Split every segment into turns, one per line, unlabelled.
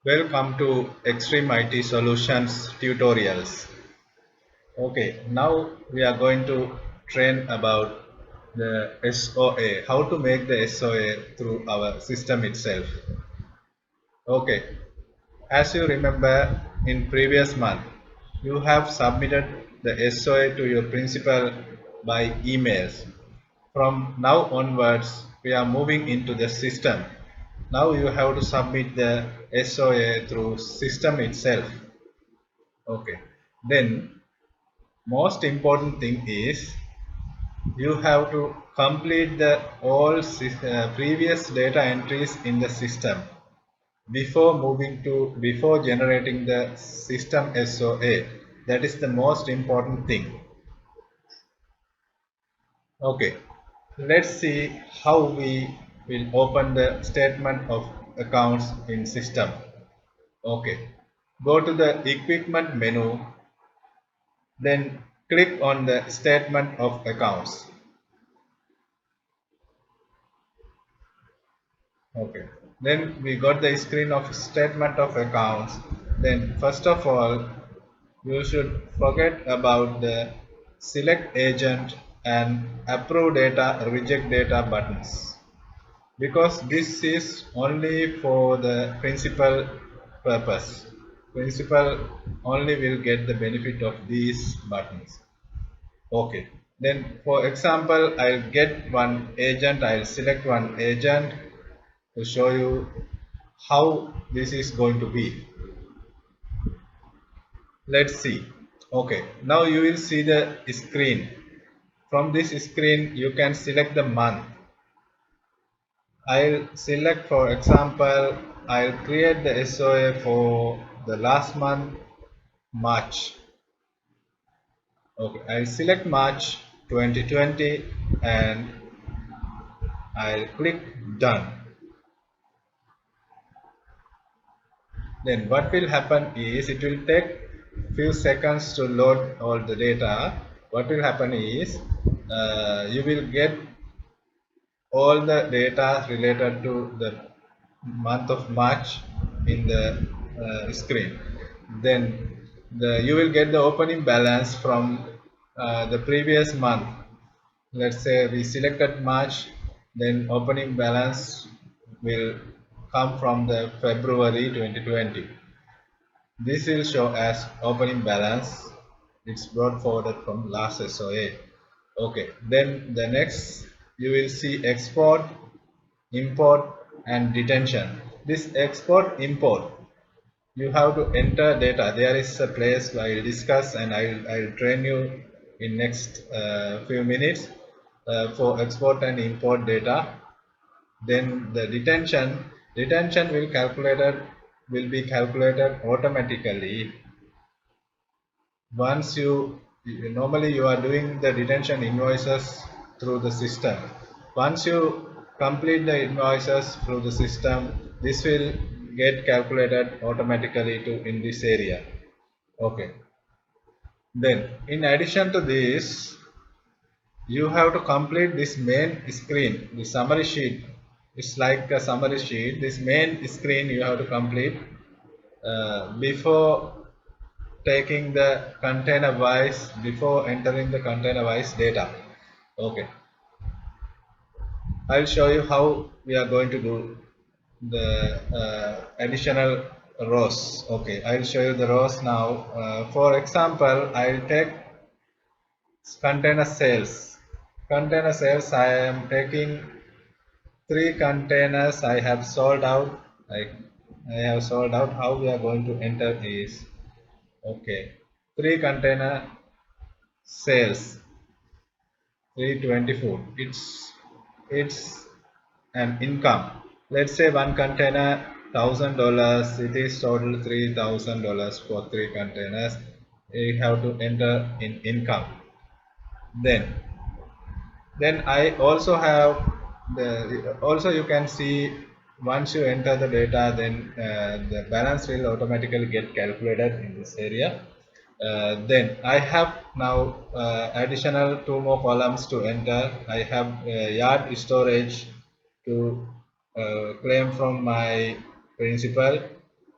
Welcome to Extreme IT Solutions tutorials. Okay, now we are going to train about the SOA, how to make the SOA through our system itself. Okay, as you remember in previous month, you have submitted the SOA to your principal by emails. From now onwards, we are moving into the system. Now you have to submit the SOA through system itself. Okay. Then most important thing is you have to complete the all previous data entries in the system before generating the system SOA. That is the most important thing. Okay. Let's see how we will open the statement of accounts in system. Okay. Go to the equipment menu, then click on the statement of accounts. Okay. Then we got the screen of statement of accounts. Then first of all, you should forget about the select agent and approve data, reject data buttons, because this is only for the principal purpose. Principal only will get the benefit of these buttons. Okay. Then for example, I'll get one agent, I'll select one agent to show you how this is going to be. Let's see. Okay, now you will see the screen. From this screen you can select the month. I'll select, for example, I'll create the SOA for the last month, March. Okay, I'll select March 2020 and I'll click done. Then what will happen is it will take few seconds to load all the data. What will happen is you will get all the data related to the month of March in the screen. Then you will get the opening balance from the previous month. Let's say we selected March, then opening balance will come from the February 2020. This will show as opening balance. It's brought forwarded from last SOA. Okay, then the next you will see export, import and detention. This export import, you have to enter data. There is a place I will discuss and I'll train you in next few minutes for export and import data. Then the detention will be calculated automatically. Once normally you are doing the detention invoices through the system. Once you complete the invoices through the system, this will get calculated automatically to in this area. Okay. Then in addition to this, you have to complete this main screen, the summary sheet. It's like a summary sheet. This main screen you have to complete before taking the container wise, before entering the container wise data. Okay, I'll show you how we are going to do the additional rows. Okay, I'll show you the rows now. For example, I'll take container sales. Container sales, I am taking 3 containers I have sold out. I have sold out. How we are going to enter is, okay, 3 container sales 324. It's an income. Let's say one container $1,000. It is total $3,000 for 3 containers. You have to enter in income. Then I also have the also you can see, once you enter the data, then the balance will automatically get calculated in this area. Then I have now additional 2 more columns to enter. I have yard storage to claim from my principal.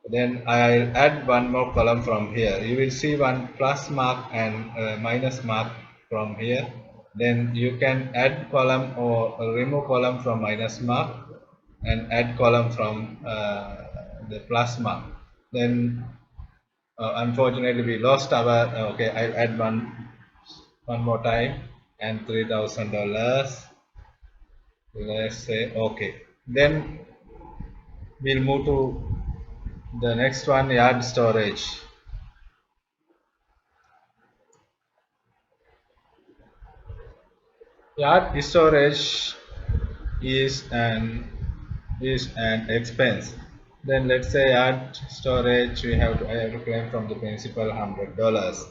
Then I'll add one more column from here. You will see one plus mark and minus mark from here. Then you can add column or remove column from minus mark and add column from the plus mark. Then unfortunately we lost our okay, I'll add one more time and $3,000. Let's say okay. Then we'll move to the next one, yard storage. Yard storage is an expense. Then let's say yard storage I have to claim from the principal $100.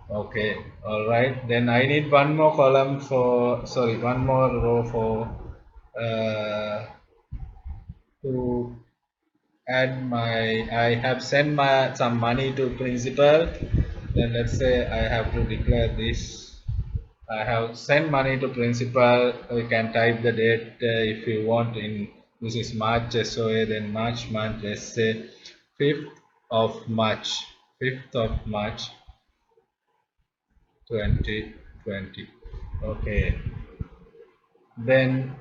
Okay, all right. Then I need one more column for one more row for to add my I have sent my some money to principal. Then let's say I have to declare this. I have sent money to principal. You can type the date if you want. In this is March SOA, then March month. Let's say 5th of March. 5th of March 2020. Okay. Then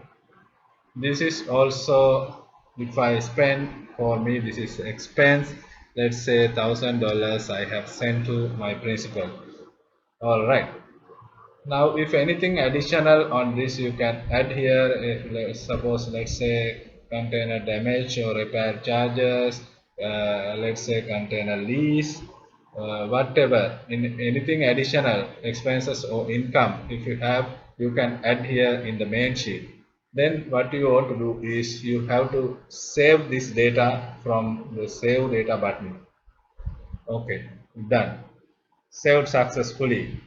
this is also, if I spend, for me this is expense. Let's say $1,000 I have sent to my principal. All right. Now, if anything additional on this, you can add here. If suppose, let's say container damage or repair charges, let's say container lease, whatever. In anything additional expenses or income, if you have, you can add here in the main sheet. Then what you want to do is you have to save this data from the save data button. Okay, done. Saved successfully.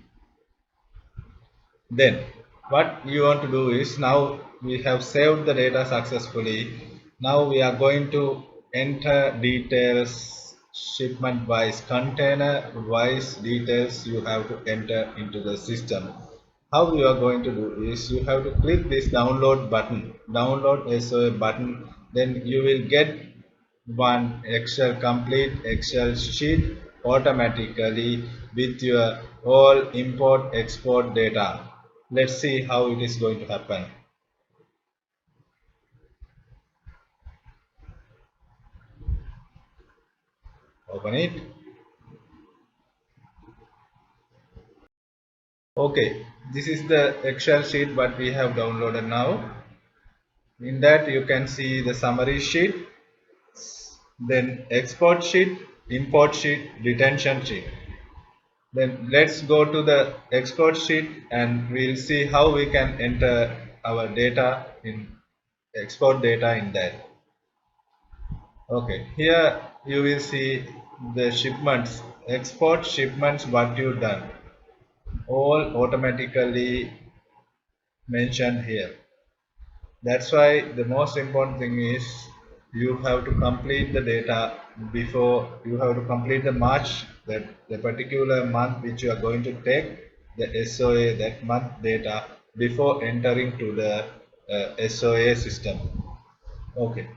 Then what you want to do is, now we have saved the data successfully. Now we are going to enter details, shipment wise, container wise details you have to enter into the system. How you are going to do is, you have to click this download button, download SOA button. Then you will get one Excel complete Excel sheet automatically with your all import export data. Let's see how it is going to happen. Open it. Okay, this is the Excel sheet what we have downloaded now. In that you can see the summary sheet, then export sheet, import sheet, retention sheet. Then let's go to the export sheet and we'll see how we can enter our data in export data in that. Okay, here you will see the shipments, export shipments what you done, all automatically mentioned here. That's why the most important thing is you have to complete the data before you have to complete the March, that the particular month which you are going to take the SOA that month data before entering to the SOA system. Okay,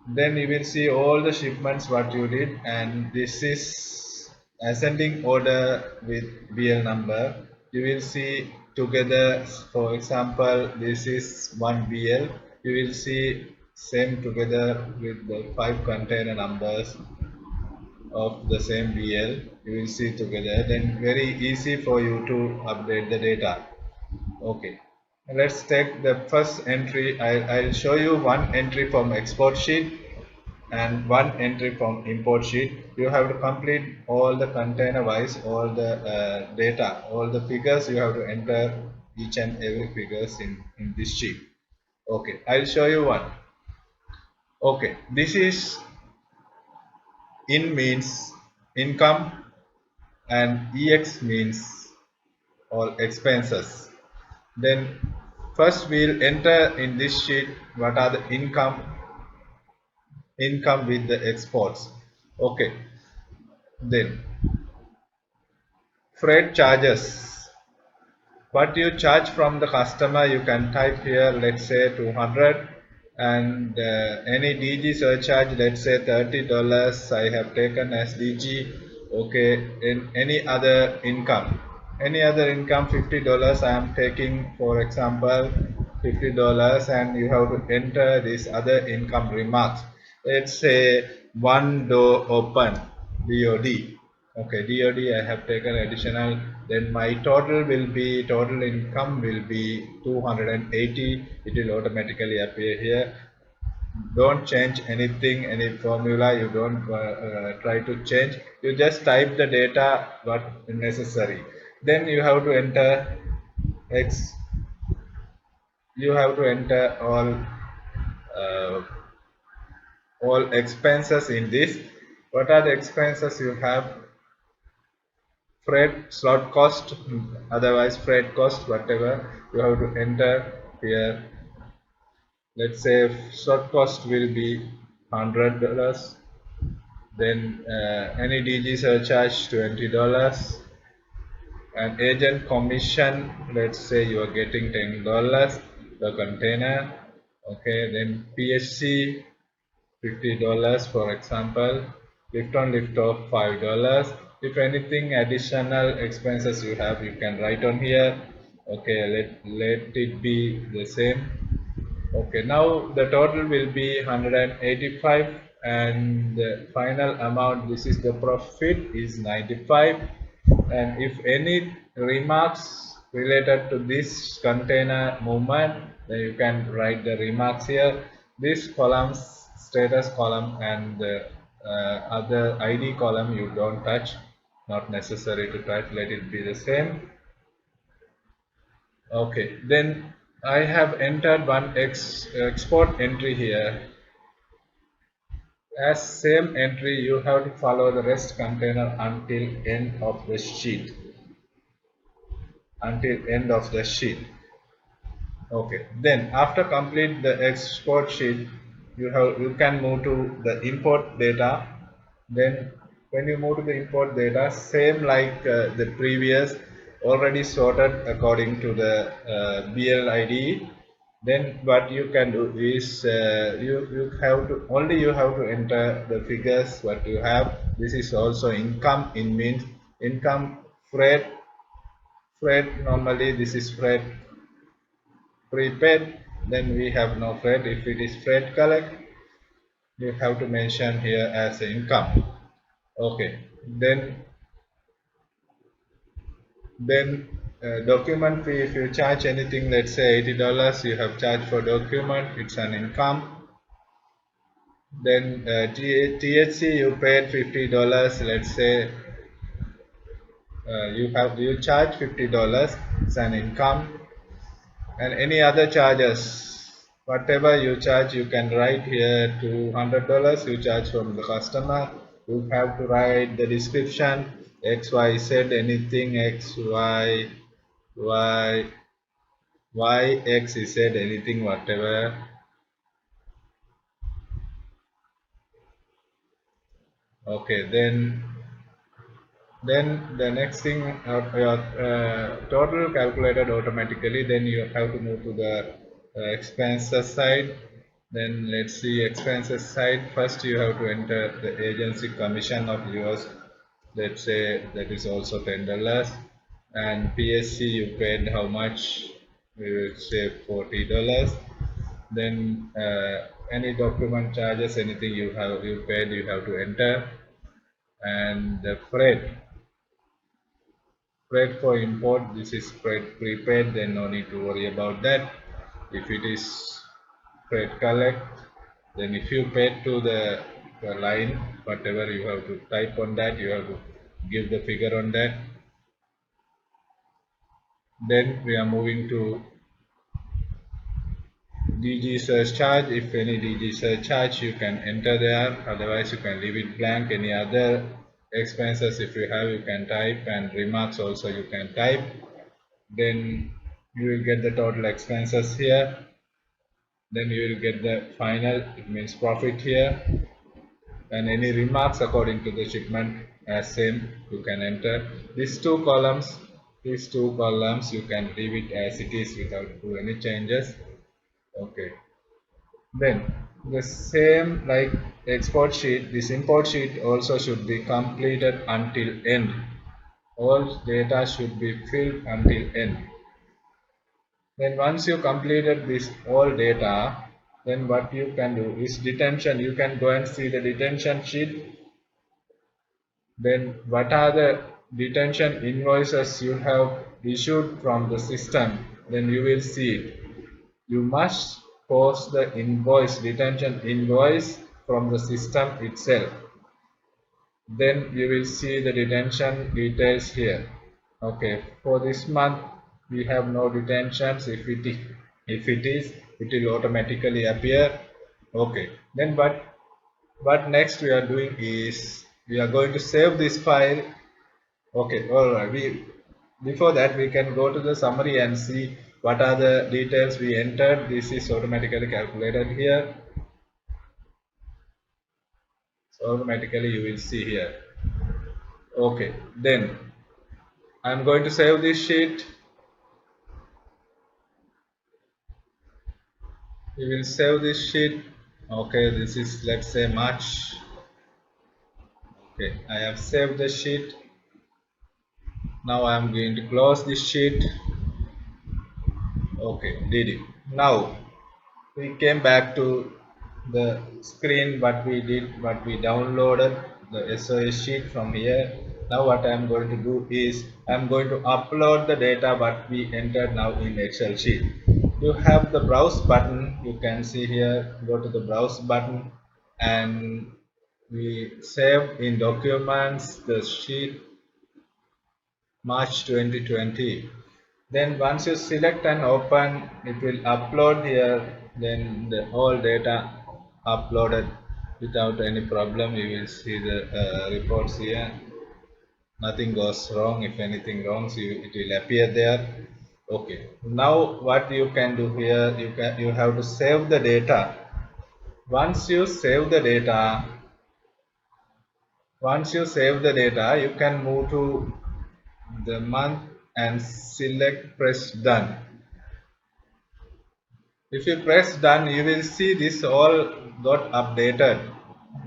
then you will see all the shipments what you did, and this is ascending order with BL number. You will see together, for example, this is one BL. You will see same together with the 5 container numbers of the same BL. You will see together, then very easy for you to update the data. Okay, let's take the first entry. I'll show you one entry from export sheet and one entry from import sheet. You have to complete all the container wise, all the data, all the figures you have to enter each and every figures in this sheet. Okay, I'll show you one. Okay, this is in means income and ex means all expenses. Then first we'll enter in this sheet what are the income with the exports. Okay, then freight charges, what you charge from the customer, you can type here, let's say 200. and any DG surcharge, let's say $30 I have taken as DG. Okay, in any other income $50 I am taking, for example $50, and you have to enter this other income remarks. Let's say one door open, DOD. Okay, DOD I have taken additional, then my total income will be 280. It will automatically appear here. Don't change anything, any formula, you don't try to change, you just type the data what necessary. Then you have to enter x, you have to enter uh, all expenses in this. What are the expenses you have? Freight, slot cost, otherwise freight cost, whatever you have to enter here. Let's say slot cost will be $100, then any DG surcharge $20, and agent commission, let's say you are getting $10 the container. Okay, then PHC $50 for example, lift on lift off $5. If anything additional expenses you have, you can write on here. Okay, let it be the same. Okay, now the total will be 185, and the final amount, this is the profit, is 95. And if any remarks related to this container movement, then you can write the remarks here. This columns, status column, and the other ID column you don't touch, not necessary to touch, let it be the same. Okay, then I have entered one export entry here. As same entry, you have to follow the rest container until end of the sheet. Until end of the sheet. Okay, then after complete the export sheet, you can move to the import data. Then when you move to the import data, same like the previous, already sorted according to the BLID. Then what you can do is you have to enter the figures what you have. This is also income, in means income. Freight normally this is freight prepaid, then we have no freight. If it is freight collect, you have to mention here as income. Okay, then document fee, if you charge anything, let's say $80 you have charged for document, it's an income. Then THC you paid $50, let's say you charge $50, it's an income. And any other charges, whatever you charge, you can write here $200 you charge from the customer. You have to write the description, XYZ, anything XYZ, anything, whatever. Okay, then the next thing, your total calculated automatically. Then you have to move to the expenses side. Then let's see expenses side. First you have to enter the agency commission of yours, let's say that is also $10. And PSC you paid how much, we will say $40. Then any document charges, anything you paid, you have to enter. And the freight for import, this is freight prepaid, then no need to worry about that. If it is freight collect, then if you paid to the line, whatever you have to type on that, you have to give the figure on that. Then we are moving to DG surcharge. If any DG surcharge you can enter there, otherwise you can leave it blank. Any other expenses if you have, you can type, and remarks also you can type. Then you will get the total expenses here. Then you will get the final, it means profit here. And any remarks according to the shipment as same you can enter. These two columns you can leave it as it is without do any changes. Okay, Then the same like export sheet, this import sheet also should be completed until end. All data should be filled until end. Then once you completed this all data, then what you can do is detention. You can go and see the detention sheet. Then what are the detention invoices you have issued from the system? Then you will see it. You must post the invoice, detention invoice from the system itself. Then you will see the detention details here. Okay, for this month we have no detentions. If it is, it will automatically appear. Okay, then what next we are doing is we are going to save this file. Okay, all right. We before that we can go to the summary and see what are the details we entered. This is automatically calculated here. So automatically you will see here. Okay, then I am going to save this sheet. We will save this sheet. Okay, this is, let's say, March. Okay, I have saved the sheet. Now I am going to close this sheet. Okay, did it. Now we came back to the screen what we downloaded the SOS sheet from here. Now what I am going to do is I am going to upload the data what we entered now in Excel sheet. You have the browse button, you can see here, go to the browse button and we save in documents the sheet March 2020. Then once you select and open, it will upload here. Then the whole data uploaded without any problem. You will see the reports here. Nothing goes wrong. If anything wrong, it will appear there. Okay. Now what you can do here, you have to save the data. Once you save the data, you can move to the month and select press done. If you press done, you will see this all got updated.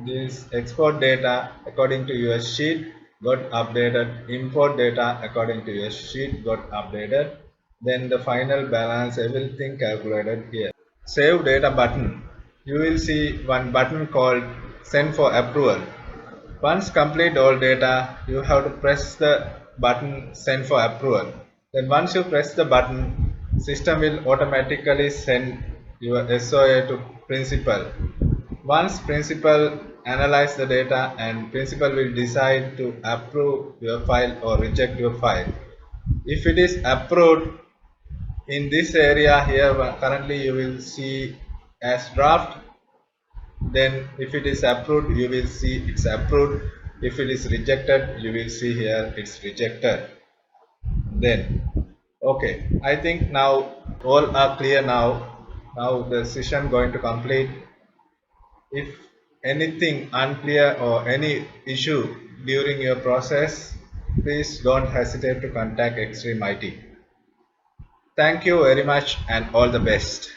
This export data according to your sheet got updated. Import data according to your sheet got updated. Then the final balance, everything calculated here. Save data button. You will see one button called send for approval. Once complete all data, you have to press the button send for approval. Then once you press the button, system will automatically send your SOA to principal. Once principal analyze the data and principal will decide to approve your file or reject your file. If it is approved, in this area here currently you will see as draft. Then if it is approved, you will see it's approved. If it is rejected, you will see here it's rejected. Then okay, I think now all are clear. Now the session going to complete. If anything unclear or any issue during your process, please don't hesitate to contact Extreme IT. Thank you very much and all the best.